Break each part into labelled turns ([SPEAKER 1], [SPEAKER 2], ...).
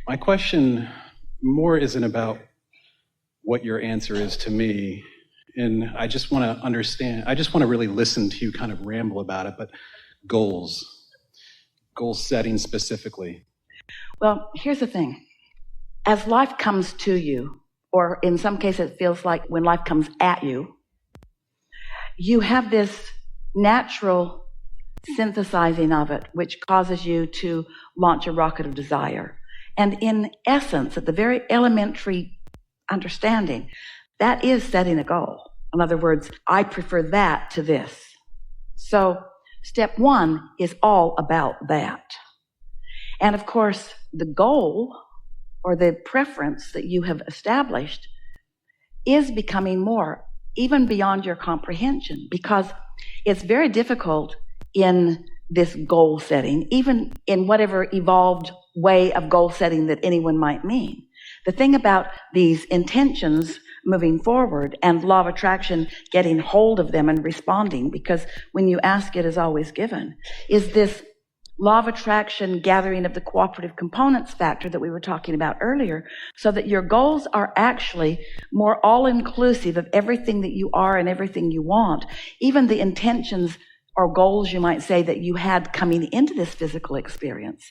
[SPEAKER 1] My question more isn't about what your answer is to me, and I just want to understand, I just want to really listen to you kind of ramble about it, but goal setting specifically.
[SPEAKER 2] Well, here's the thing. As life comes to you, or in some cases it feels like when life comes at you, you have this natural synthesizing of it, which causes you to launch a rocket of desire. And in essence, at the very elementary understanding, that is setting a goal. In other words, I prefer that to this. So step one is all about that. And of course, the goal or the preference that you have established is becoming more, even beyond your comprehension, because it's very difficult in this goal setting, even in whatever evolved way of goal setting that anyone might mean. The thing about these intentions moving forward and law of attraction getting hold of them and responding, because when you ask, it is always given, is this law of attraction gathering of the cooperative components factor that we were talking about earlier, so that your goals are actually more all-inclusive of everything that you are and everything you want, even the intentions or goals, you might say, that you had coming into this physical experience.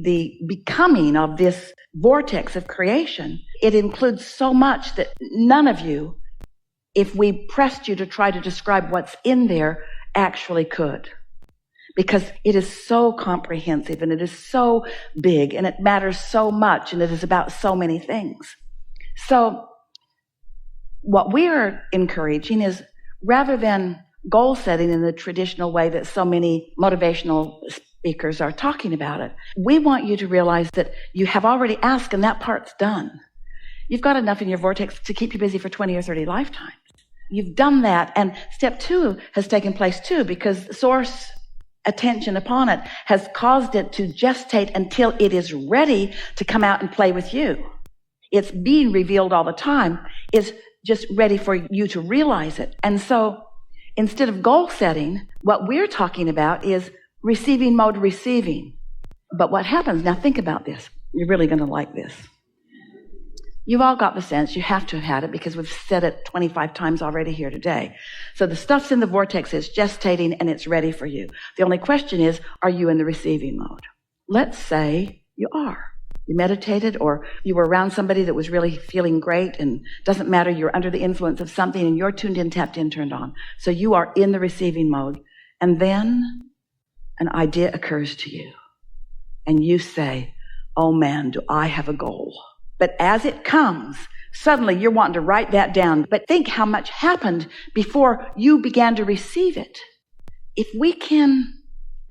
[SPEAKER 2] The becoming of this vortex of creation, it includes so much that none of you, if we pressed you to try to describe what's in there, actually could. Because it is so comprehensive and it is so big and it matters so much and it is about so many things. So what we are encouraging is, rather than goal setting in the traditional way that so many motivational speakers are talking about it, we want you to realize that you have already asked and that part's done. You've got enough in your vortex to keep you busy for 20 or 30 lifetimes. You've done that, and step two has taken place too, because source attention upon it has caused it to gestate until it is ready to come out and play with you. It's being revealed all the time. It's just ready for you to realize it. And so instead of goal setting, what we're talking about is receiving mode receiving. But what happens, now think about this. You're really going to like this. You've all got the sense, you have to have had it because we've said it 25 times already here today. So the stuff's in the vortex, it's gestating and it's ready for you. The only question is, are you in the receiving mode? Let's say you are. You meditated, or you were around somebody that was really feeling great, and doesn't matter, you're under the influence of something and you're tuned in, tapped in, turned on. So you are in the receiving mode. And then an idea occurs to you and you say, oh man, do I have a goal? But as it comes, suddenly you're wanting to write that down. But think how much happened before you began to receive it. If we can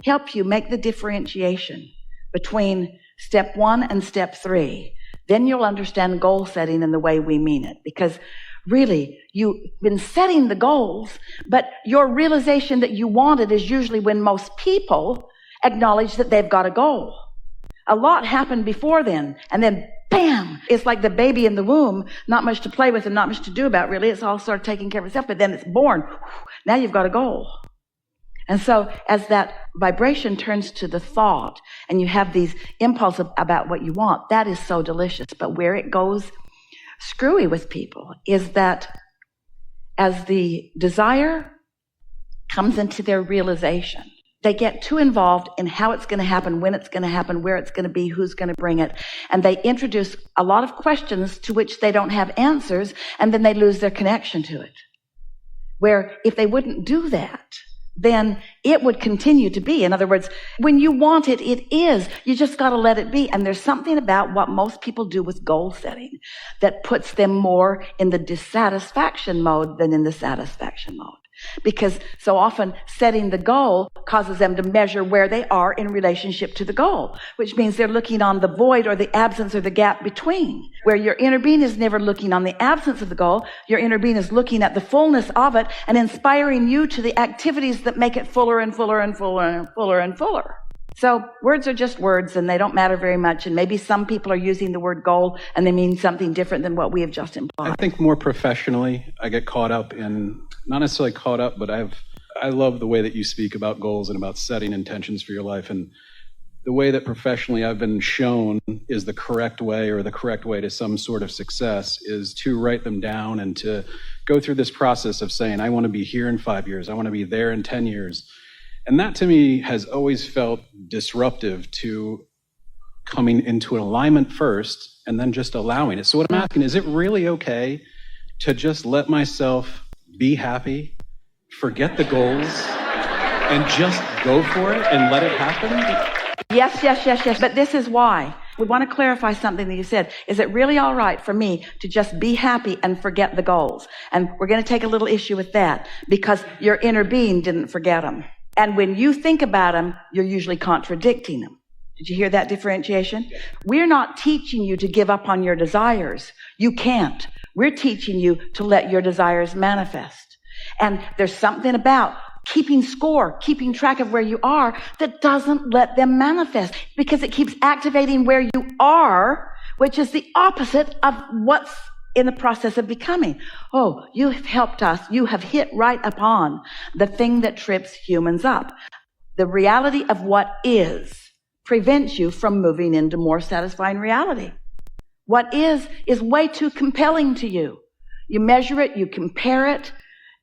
[SPEAKER 2] help you make the differentiation between step one and step three, then you'll understand goal setting in the way we mean it. Because really, you've been setting the goals, but your realization that you want it is usually when most people acknowledge that they've got a goal. A lot happened before then, and then bam, it's like the baby in the womb, not much to play with and not much to do about, really. It's all sort of taking care of itself, but then it's born. Now you've got a goal. And so as that vibration turns to the thought and you have these impulses about what you want, that is so delicious. But where it goes screwy with people is that as the desire comes into their realization, they get too involved in how it's going to happen, when it's going to happen, where it's going to be, who's going to bring it. And they introduce a lot of questions to which they don't have answers, and then they lose their connection to it. Where if they wouldn't do that, then it would continue to be. In other words, when you want it, it is. You just got to let it be. And there's something about what most people do with goal setting that puts them more in the dissatisfaction mode than in the satisfaction mode. Because so often setting the goal causes them to measure where they are in relationship to the goal, which means they're looking on the void or the absence or the gap between, where your inner being is never looking on the absence of the goal. Your inner being is looking at the fullness of it and inspiring you to the activities that make it fuller and fuller and fuller and fuller and fuller. So words are just words, and they don't matter very much. And maybe some people are using the word goal and they mean something different than what we have just implied.
[SPEAKER 1] I think more professionally, I get caught up in, not necessarily caught up, but I love the way that you speak about goals and about setting intentions for your life. And the way that professionally I've been shown is the correct way, or the correct way to some sort of success, is to write them down and to go through this process of saying, I want to be here in 5 years, I want to be there in 10 years. And that to me has always felt disruptive to coming into an alignment first and then just allowing it. So what I'm asking, is it really okay to just let myself be happy, forget the goals, and just go for it and let it happen?
[SPEAKER 2] Yes. But this is why. We want to clarify something that you said. Is it really all right for me to just be happy and forget the goals? And we're going to take a little issue with that because your inner being didn't forget them. And when you think about them, you're usually contradicting them. Did you hear that differentiation? We're not teaching you to give up on your desires. You can't. We're teaching you to let your desires manifest. And there's something about keeping score, keeping track of where you are, that doesn't let them manifest because it keeps activating where you are, which is the opposite of what's in the process of becoming. Oh, you have helped us. You have hit right upon the thing that trips humans up. The reality of what is prevents you from moving into more satisfying reality. What is way too compelling to you. You measure it, you compare it,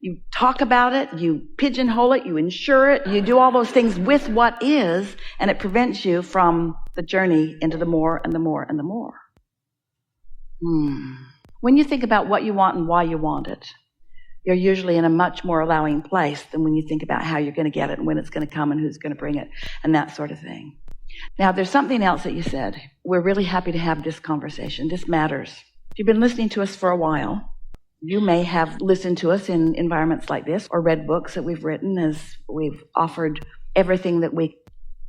[SPEAKER 2] you talk about it, you pigeonhole it, you insure it, you do all those things with what is, and it prevents you from the journey into the more and the more and the more. When you think about what you want and why you want it, you're usually in a much more allowing place than when you think about how you're going to get it and when it's going to come and who's going to bring it and that sort of thing. Now, there's something else that you said. We're really happy to have this conversation. This matters. If you've been listening to us for a while, you may have listened to us in environments like this or read books that we've written as we've offered everything that we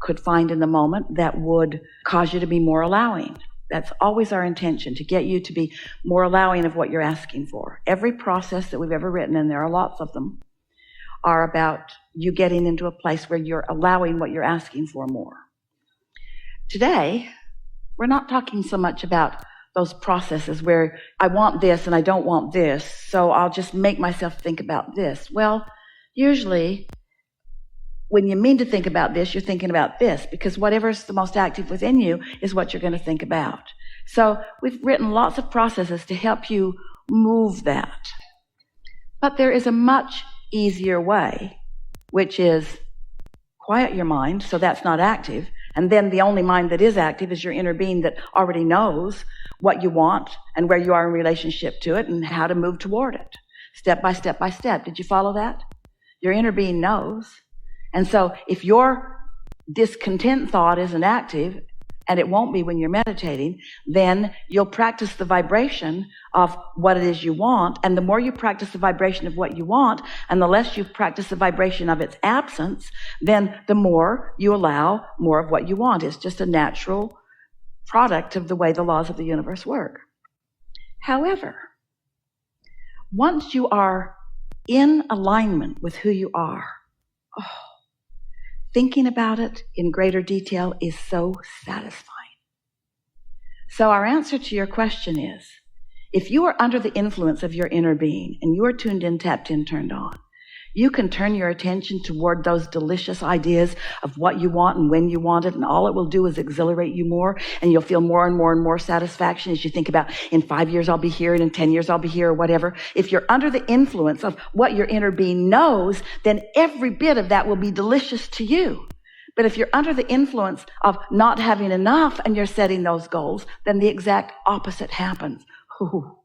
[SPEAKER 2] could find in the moment that would cause you to be more allowing. That's always our intention, to get you to be more allowing of what you're asking for. Every process that we've ever written, and there are lots of them, are about you getting into a place where you're allowing what you're asking for more. Today, we're not talking so much about those processes where I want this and I don't want this, so I'll just make myself think about this. Well, usually, when you mean to think about this, you're thinking about this, because whatever's the most active within you is what you're going to think about. So we've written lots of processes to help you move that. But there is a much easier way, which is quiet your mind, so that's not active. And then the only mind that is active is your inner being that already knows what you want and where you are in relationship to it and how to move toward it, step by step by step. Did you follow that? Your inner being knows. And so if your discontent thought isn't active, and it won't be when you're meditating, then you'll practice the vibration of what it is you want. And the more you practice the vibration of what you want, and the less you practice the vibration of its absence, then the more you allow more of what you want. It's just a natural product of the way the laws of the universe work. However, once you are in alignment with who you are, thinking about it in greater detail is so satisfying. So our answer to your question is, if you are under the influence of your inner being and you are tuned in, tapped in, turned on, you can turn your attention toward those delicious ideas of what you want and when you want it, and all it will do is exhilarate you more, and you'll feel more and more and more satisfaction as you think about, in 5 years I'll be here, and in 10 years I'll be here, or whatever. If you're under the influence of what your inner being knows, then every bit of that will be delicious to you. But if you're under the influence of not having enough and you're setting those goals, then the exact opposite happens. Ooh.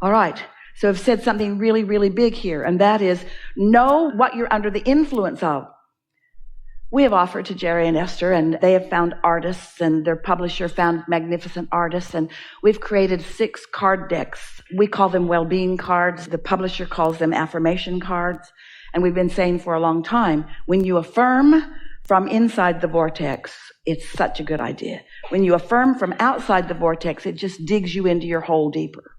[SPEAKER 2] All right. So I've said something really, really big here, and that is know what you're under the influence of. We have offered to Jerry and Esther, and they have found artists, and their publisher found magnificent artists, and we've created 6 card decks. We call them well-being cards. The publisher calls them affirmation cards. And we've been saying for a long time, when you affirm from inside the vortex, it's such a good idea. When you affirm from outside the vortex, it just digs you into your hole deeper.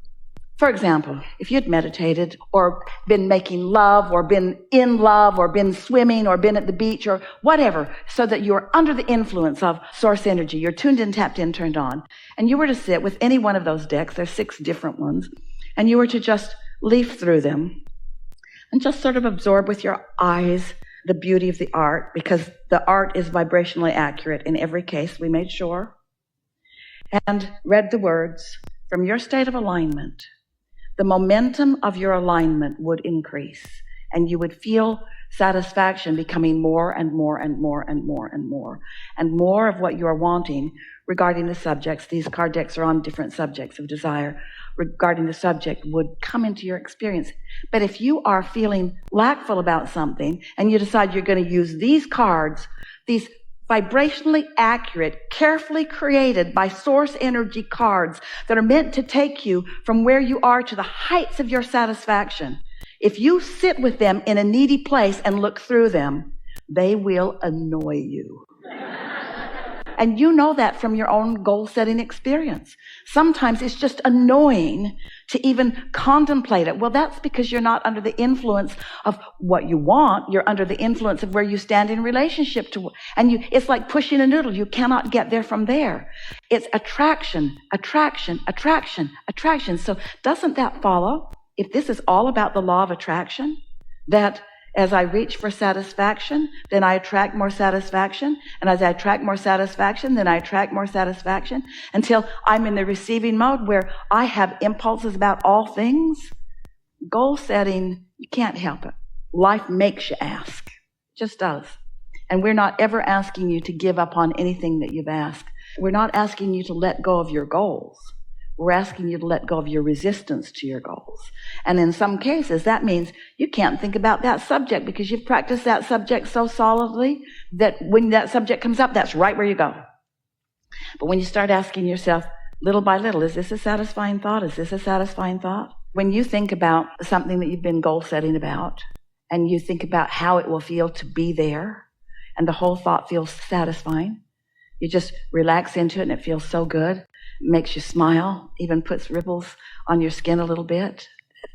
[SPEAKER 2] For example, if you'd meditated or been making love or been in love or been swimming or been at the beach or whatever, so that you're under the influence of source energy, you're tuned in, tapped in, turned on, and you were to sit with any one of those decks, there's 6 different ones, and you were to just leaf through them and just sort of absorb with your eyes the beauty of the art, because the art is vibrationally accurate in every case, we made sure, and read the words, from your state of alignment, the momentum of your alignment would increase, and you would feel satisfaction becoming more and more and more and more and more, and more of what you are wanting regarding the subjects. These card decks are on different subjects of desire. Regarding the subject would come into your experience. But if you are feeling lackful about something and you decide you're going to use these cards, these vibrationally accurate, carefully created by source energy cards that are meant to take you from where you are to the heights of your satisfaction, if you sit with them in a needy place and look through them, they will annoy you. And you know that from your own goal-setting experience. Sometimes it's just annoying to even contemplate it. Well, that's because you're not under the influence of what you want. You're under the influence of where you stand in relationship to, and it's like pushing a noodle. You cannot get there from there. It's attraction, attraction, attraction, attraction. So doesn't that follow? If this is all about the law of attraction, that as I reach for satisfaction, then I attract more satisfaction. And as I attract more satisfaction, then I attract more satisfaction until I'm in the receiving mode where I have impulses about all things. Goal setting, you can't help it. Life makes you ask. It just does. And we're not ever asking you to give up on anything that you've asked. We're not asking you to let go of your goals. We're asking you to let go of your resistance to your goals. And in some cases, that means you can't think about that subject because you've practiced that subject so solidly that when that subject comes up, that's right where you go. But when you start asking yourself, little by little, is this a satisfying thought? Is this a satisfying thought? When you think about something that you've been goal setting about, and you think about how it will feel to be there, and the whole thought feels satisfying, you just relax into it and it feels so good. Makes you smile, even puts ripples on your skin a little bit,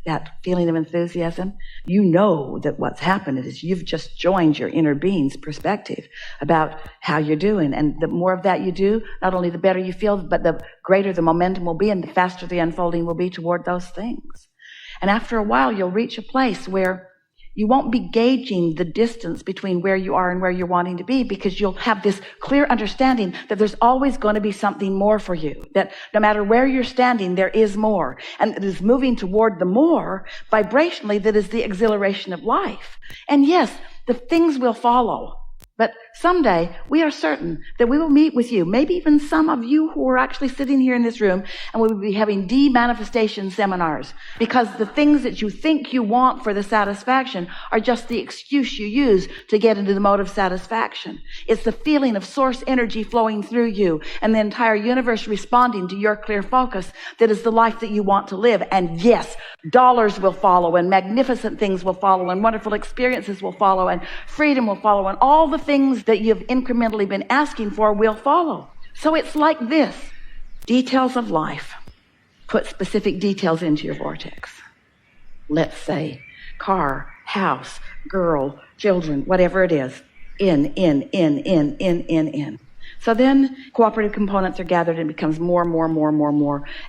[SPEAKER 2] that feeling of enthusiasm. You know that what's happened is you've just joined your inner being's perspective about how you're doing. And the more of that you do, not only the better you feel, but the greater the momentum will be and the faster the unfolding will be toward those things. And after a while, you'll reach a place where you won't be gauging the distance between where you are and where you're wanting to be, because you'll have this clear understanding that there's always going to be something more for you, that no matter where you're standing, there is more. And it is moving toward the more vibrationally that is the exhilaration of life. And yes, the things will follow. But someday we are certain that we will meet with you, maybe even some of you who are actually sitting here in this room, and we will be having de-manifestation seminars, because the things that you think you want for the satisfaction are just the excuse you use to get into the mode of satisfaction. It's the feeling of source energy flowing through you and the entire universe responding to your clear focus that is the life that you want to live. And yes, dollars will follow, and magnificent things will follow, and wonderful experiences will follow, and freedom will follow, and all the things that you've incrementally been asking for will follow. So it's like this. Details of life. Put specific details into your vortex. Let's say car, house, girl, children, whatever it is. In. So then cooperative components are gathered and it becomes more,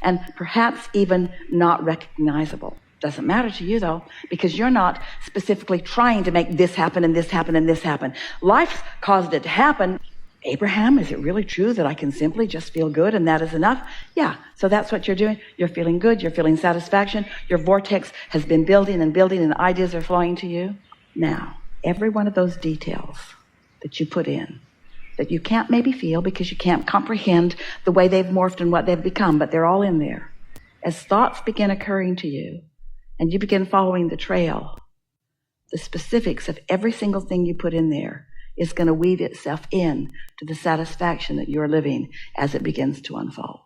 [SPEAKER 2] and perhaps even not recognizable. Doesn't matter to you though, because you're not specifically trying to make this happen and this happen and this happen. Life's caused it to happen. Abraham, is it really true that I can simply just feel good and that is enough? Yeah, so that's what you're doing. You're feeling good, you're feeling satisfaction, your vortex has been building and ideas are flowing to you. Now, every one of those details that you put in, that you can't maybe feel because you can't comprehend the way they've morphed and what they've become, but they're all in there. As thoughts begin occurring to you, and you begin following the trail, the specifics of every single thing you put in there is going to weave itself in to the satisfaction that you're living as it begins to unfold.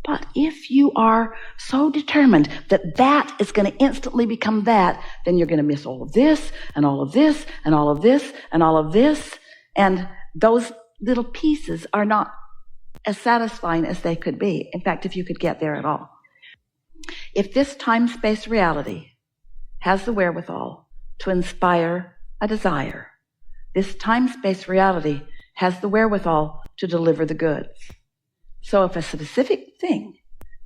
[SPEAKER 2] But if you are so determined that that is going to instantly become that, then you're going to miss all of this, and all of this, and all of this, and all of this, and those little pieces are not as satisfying as they could be. In fact, if you could get there at all. If this time-space reality has the wherewithal to inspire a desire, this time-space reality has the wherewithal to deliver the goods. So if a specific thing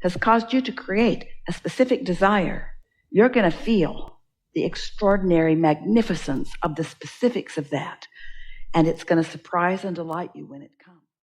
[SPEAKER 2] has caused you to create a specific desire, you're going to feel the extraordinary magnificence of the specifics of that. And it's going to surprise and delight you when it comes.